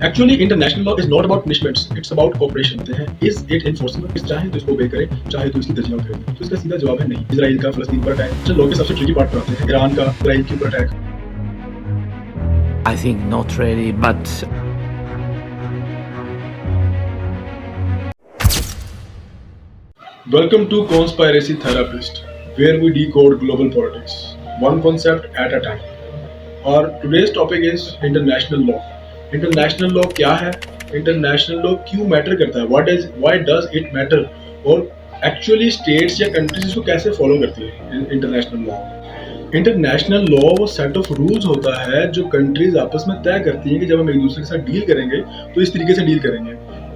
Actually international law is not about punishments, it's about cooperation. हैं is it enforceable, चाहे तो इसको ओबे करें, चाहे तो इसकी धज्जियां उखाड़ दें। तो इसका सीधा जवाब है नहीं। इजराइल का फलस्तीन पर अटैक, लॉ के सबसे ट्रिकी पार्ट पर आते हैं, ईरान का इजराइल के ऊपर attack. I think not really, but Welcome to Conspiracy Therapist, where we decode global politics, one concept at a time. और today's topic is international law. International law क्या है? International law क्यों matter करता है? Why does it matter? और actually states या countries इसको कैसे follow करती है? International law. इंटरनेशनल लॉ वो सेट ऑफ रूल्स होता है जो कंट्रीज आपस में तय करती हैं कि जब हम एक दूसरे के साथ डील करेंगे तो इस तरीके से डील करेंगे।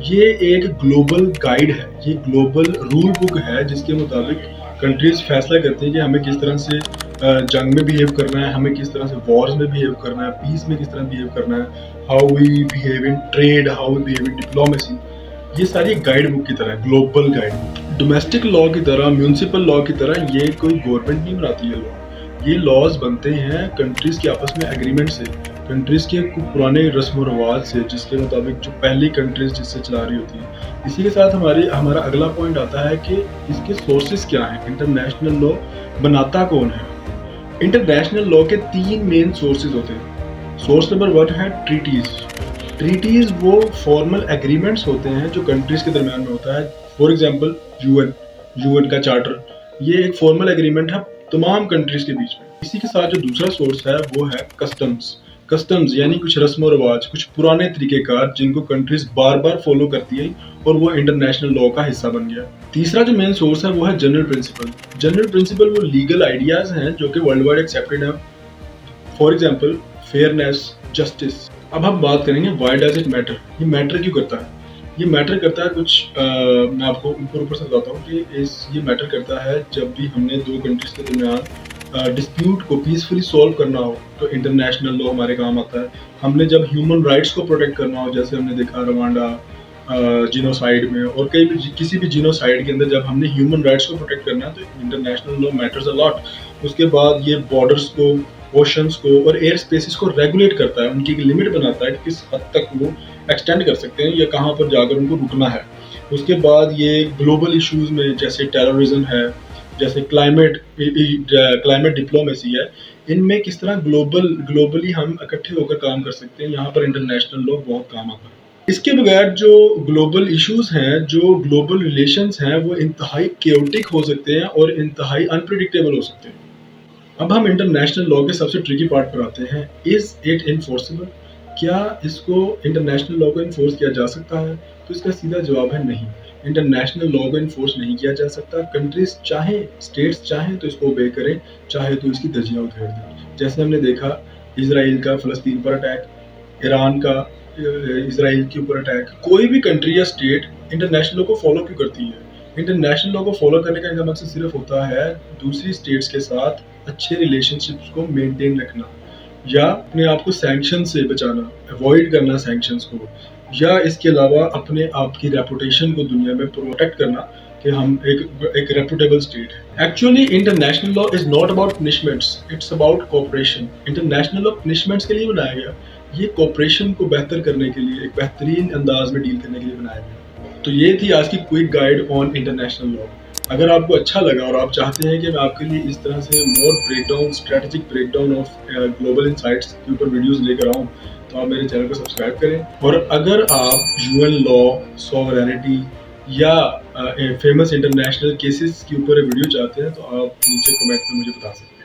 ये एक ग्लोबल गाइड है, ये ग्लोबल रूल बुक है जिसके मुताबिक कंट्रीज फैसला करती हैं कि हमें किस तरह से जंग में बिहेव करना है, हमें किस तरह से वॉर्स में बिहेव करना है, पीस में किस तरह बिहेव करना है, how we behave in trade, how we behave in diplomacy. ये सारी गाइड बुक की तरह, ग्लोबल गाइड। डोमेस्टिक लॉ की तरह, म्यूनिसिपल लॉ की तरह ये कोई गवर्नमेंट नहीं बनाती है लॉ। ये लॉज बनते हैं कंट्रीज के आपस में एग्रीमेंट से, कंट्रीज के कुछ पुराने रस्म व रवाज से, जिसके मुताबिक जो पहली कंट्रीज जिससे चला रही होती है। इसी के साथ हमारा अगला पॉइंट आता है कि इसके सोर्सेज क्या हैं, इंटरनेशनल लॉ बनाता कौन है। इंटरनेशनल लॉ के तीन मेन सोर्सेज होते हैं। सोर्स नंबर 1 है ट्रीटीज। ट्रीटीज वो फॉर्मल एग्रीमेंट्स होते हैं जो कंट्रीज के दरमियान में होता है। फॉर एग्जाम्पल यूएन का चार्टर, ये एक फॉर्मल एग्रीमेंट है तमाम कंट्रीज के बीच में। इसी के साथ जो दूसरा सोर्स है वो है कस्टम्स यानी कुछ रस्म और रिवाज, कुछ पुराने तरीकेकार जिनको कंट्रीज बार बार फॉलो करती है और वो इंटरनेशनल लॉ का हिस्सा बन गया। तीसरा जो मेन सोर्स है वो है जनरल प्रिंसिपल वो लीगल आइडियाज हैं जो कि वर्ल्ड वाइड एक्सेप्टेड है। For example fairness, justice. अब हम बात करेंगे व्हाई डज इट मैटर, ये मैटर क्यों करता है। ये मैटर करता है मैं आपको ऊपर से बताता हूँ कि ये मैटर करता है जब भी हमने दो कंट्रीज के दरमियान डिस्प्यूट को पीसफुली सॉल्व करना हो तो इंटरनेशनल लॉ हमारे काम आता है। हमने जब ह्यूमन राइट्स को प्रोटेक्ट करना हो, जैसे हमने देखा रवांडा जीनोसाइड में और किसी भी जीनोसाइड के अंदर जब हमने ह्यूमन राइट्स को प्रोटेक्ट करना है तो international law matters a lot. उसके बाद ये बॉर्डर्स को, ओशंस को और एयर स्पेसिस को रेगुलेट करता है, उनकी एक लिमिट बनाता है कि किस हद तक वो एक्सटेंड कर सकते हैं या कहाँ पर जाकर उनको रुकना है। उसके बाद ये ग्लोबल इश्यूज में जैसे टेररिज्म है, जैसे क्लाइमेट डिप्लोमेसी है, इनमें किस तरह ग्लोबली हम इकट्ठे होकर काम कर सकते हैं, यहाँ पर इंटरनेशनल लॉ बहुत काम आता है। इसके बगैर जो ग्लोबल इश्यूज हैं, जो ग्लोबल रिलेशंस हैं, वो इंतहाई केओटिक हो सकते हैं और इंतहाई अनप्रिडिक्टेबल हो सकते हैं। अब हम इंटरनेशनल लॉ के सबसे ट्रिकी पार्ट पर आते हैं, इज इट इनफोर्सेबल, क्या इसको इंटरनेशनल लॉ को इन्फोर्स किया जा सकता है। तो इसका सीधा जवाब है नहीं। इंटरनेशनल लॉ को इन्फोर्स नहीं किया जा सकता। कंट्रीज चाहे, स्टेट्स चाहें तो इसको ओबे करें, चाहे तो इसकी धज्जियां उधेड़ दें। जैसे हमने देखा इजराइल का फलस्तीन पर अटैक, ईरान का इजराइल के ऊपर अटैक। कोई भी कंट्री या स्टेट इंटरनेशनल लॉ को फॉलो क्यों करती है? इंटरनेशनल लॉ को फॉलो करने का इनका मकसद सिर्फ होता है दूसरी स्टेट्स के साथ अच्छे रिलेशनशिप्स को मेंटेन रखना, या अपने आप को सैंक्शन से बचाना, अवॉइड करना सैंक्शंस को, या इसके अलावा अपने आप की रेपुटेशन को दुनिया में प्रोटेक्ट करना कि हम एक रेपुटेबल स्टेट है। Actually international law is not about punishments, it's about cooperation. International law punishments के लिए बनाया गया, ये कोऑपरेशन को बेहतर करने के लिए, एक बेहतरीन अंदाज में डील करने के लिए बनाया गया। तो ये थी आज की quick guide on international law. अगर आपको अच्छा लगा और आप चाहते हैं कि मैं आपके लिए इस तरह से more breakdown, strategic breakdown of global insights के ऊपर वीडियोस लेकर आऊँ तो आप मेरे चैनल को सब्सक्राइब करें। और अगर आप यूएन लॉ, सॉवरेनिटी या फेमस इंटरनेशनल केसेस के ऊपर वीडियो चाहते हैं तो आप नीचे कमेंट में मुझे बता सकते हैं।